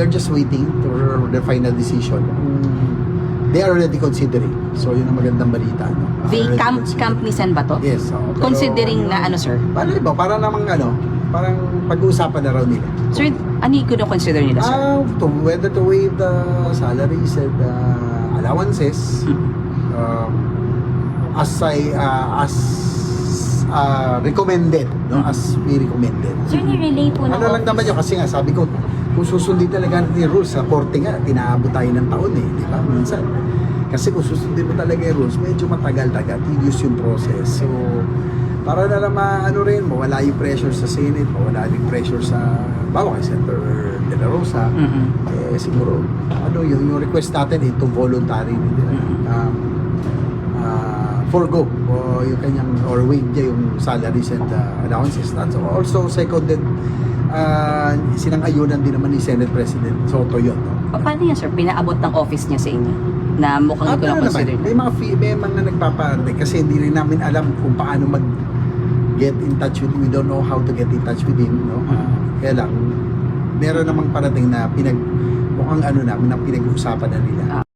they're just waiting for the final decision. They are already considering. So yun ang magandang balita. No? The camp ni Sen ba to? Yes. Pero, Considering na ano, sir? Paano ba? Para namang parang pag-uusapan na raw nila. Sir, ano yung consider nila, sir? Whether to waive the salaries and allowances as recommended, no? As we recommended. Sir, ni-relay po Ano lang naman yun, kasi nga sabi ko, kung susundin talaga natin yung rules sa korte nga, tinaabot tayo ng taon di ba? Minsan. Kasi kung susundin mo talaga yung rules, medyo matagal-tagal, tedious yung process. So, para na lang rin, mawala yung pressure sa Senate, mawala yung pressure sa, bawa kay Senator De La Rosa, siguro, yung request natin, itong voluntary, forgo o yung kanyang or waive niya yung salaries and allowances. That's also seconded sinang-ayunan din naman ni Senate President Soto yun. No? Paano yan, sir? Pinaabot ng office niya sa inyo? Na mukhang ito na consider naman, may mga nagpapaantay kasi hindi rin namin alam kung paano mag-get in touch with him. We don't know how to get in touch with him. No? Kaya lang, meron namang parating na mukhang namin na pinag-uusapan na nila.